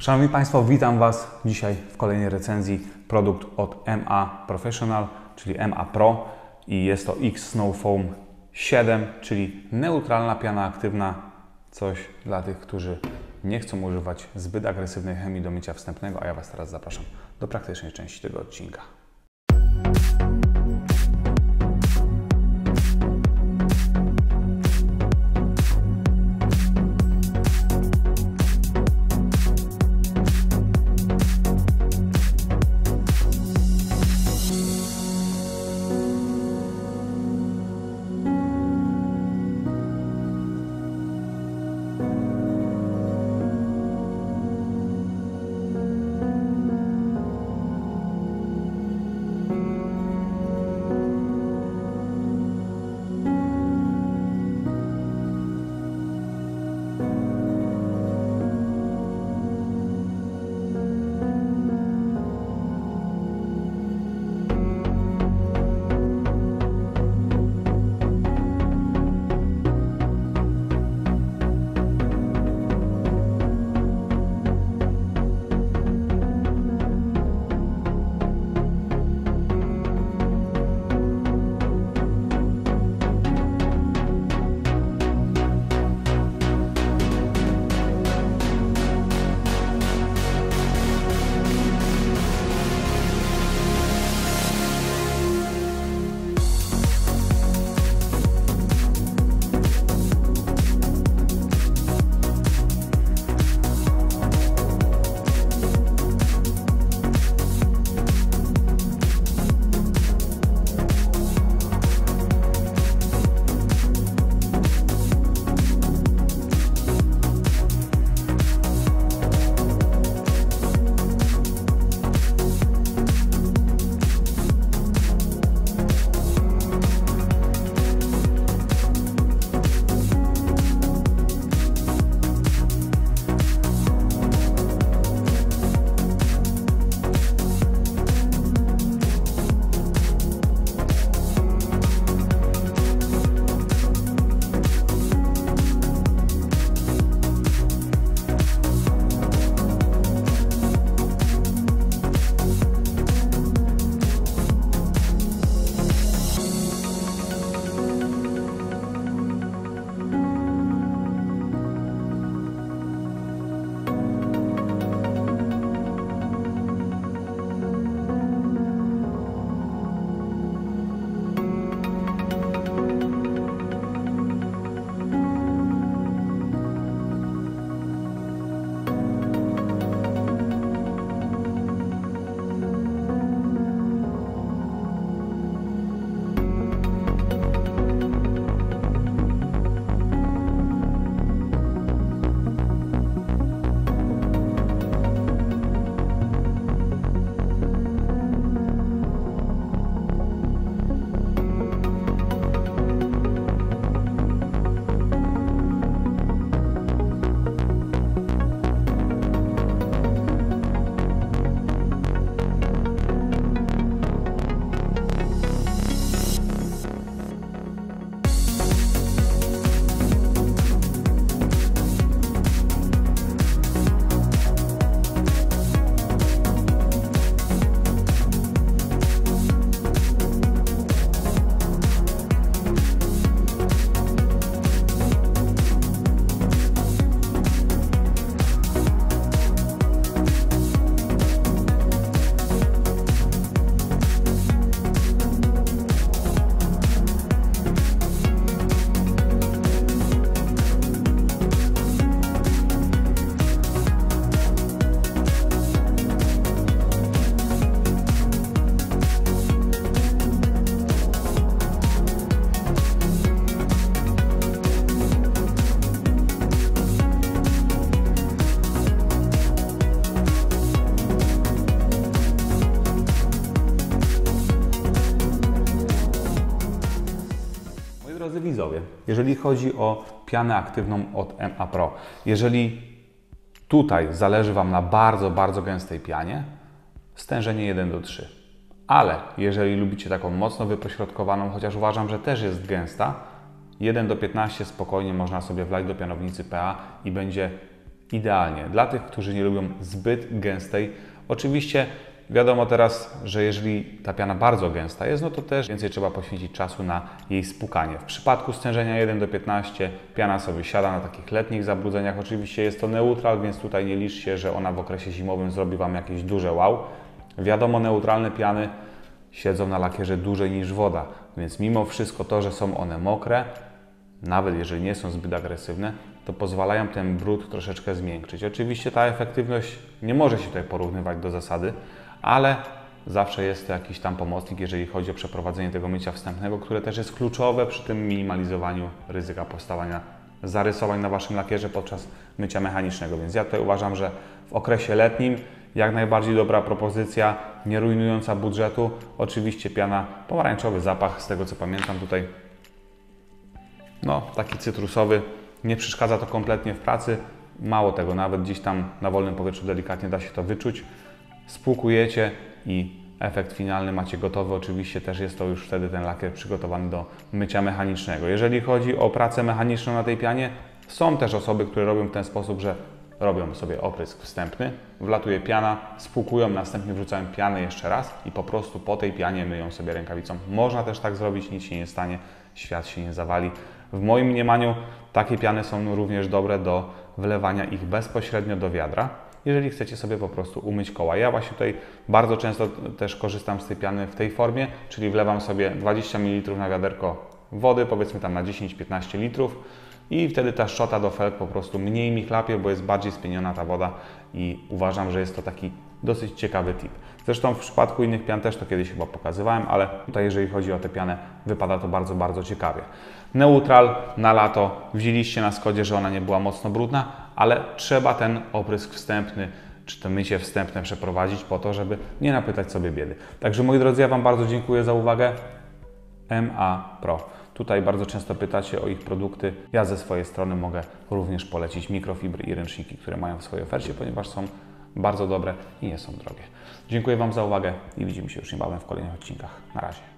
Szanowni Państwo, witam Was dzisiaj w kolejnej recenzji. Produkt od MA Professional, czyli MA Pro i jest to X Snow Foam 7, czyli neutralna piana aktywna. Coś dla tych, którzy nie chcą używać zbyt agresywnej chemii do mycia wstępnego, a ja Was teraz zapraszam do praktycznej części tego odcinka. Drodzy widzowie, jeżeli chodzi o pianę aktywną od MA Pro, jeżeli tutaj zależy Wam na bardzo gęstej pianie, stężenie 1:3. Ale jeżeli lubicie taką mocno wypośrodkowaną, chociaż uważam, że też jest gęsta, 1:15 spokojnie można sobie wlać do pianownicy PA i będzie idealnie. Dla tych, którzy nie lubią zbyt gęstej, oczywiście wiadomo teraz, że jeżeli ta piana bardzo gęsta jest, no to też więcej trzeba poświęcić czasu na jej spłukanie. W przypadku stężenia 1:15 piana sobie siada na takich letnich zabrudzeniach. Oczywiście jest to neutral, więc tutaj nie licz się, że ona w okresie zimowym zrobi Wam jakieś duże wow. Wiadomo, neutralne piany siedzą na lakierze dłużej niż woda, więc mimo wszystko to, że są one mokre, nawet jeżeli nie są zbyt agresywne, to pozwalają ten brud troszeczkę zmiękczyć. Oczywiście ta efektywność nie może się tutaj porównywać do zasady, ale zawsze jest to jakiś tam pomocnik, jeżeli chodzi o przeprowadzenie tego mycia wstępnego, które też jest kluczowe przy tym minimalizowaniu ryzyka powstawania zarysowań na Waszym lakierze podczas mycia mechanicznego. Więc ja tutaj uważam, że w okresie letnim jak najbardziej dobra propozycja, nie rujnująca budżetu. Oczywiście piana, pomarańczowy zapach, z tego co pamiętam tutaj, no taki cytrusowy, nie przeszkadza to kompletnie w pracy. Mało tego, nawet gdzieś tam na wolnym powietrzu delikatnie da się to wyczuć. Spłukujecie i efekt finalny macie gotowy. Oczywiście też jest to już wtedy ten lakier przygotowany do mycia mechanicznego. Jeżeli chodzi o pracę mechaniczną na tej pianie, są też osoby, które robią w ten sposób, że robią sobie oprysk wstępny, wlatuje piana, spłukują, następnie wrzucają pianę jeszcze raz i po prostu po tej pianie myją sobie rękawicą. Można też tak zrobić, nic się nie stanie, świat się nie zawali. W moim mniemaniu takie piany są również dobre do wlewania ich bezpośrednio do wiadra, jeżeli chcecie sobie po prostu umyć koła. Ja właśnie tutaj bardzo często też korzystam z tej piany w tej formie, czyli wlewam sobie 20 ml na wiaderko wody, powiedzmy tam na 10-15 litrów i wtedy ta szczota do felg po prostu mniej mi chlapie, bo jest bardziej spieniona ta woda i uważam, że jest to taki dosyć ciekawy tip. Zresztą w przypadku innych pian też to kiedyś chyba pokazywałem, ale tutaj jeżeli chodzi o tę pianę, wypada to bardzo, bardzo ciekawie. Neutral na lato, widzieliście na Skodzie, że ona nie była mocno brudna, ale trzeba ten oprysk wstępny, czy to mycie wstępne przeprowadzić po to, żeby nie napytać sobie biedy. Także moi drodzy, ja Wam bardzo dziękuję za uwagę. MA Pro. Tutaj bardzo często pytacie o ich produkty. Ja ze swojej strony mogę również polecić mikrofibry i ręczniki, które mają w swojej ofercie, ponieważ są bardzo dobre i nie są drogie. Dziękuję Wam za uwagę i widzimy się już niebawem w kolejnych odcinkach. Na razie.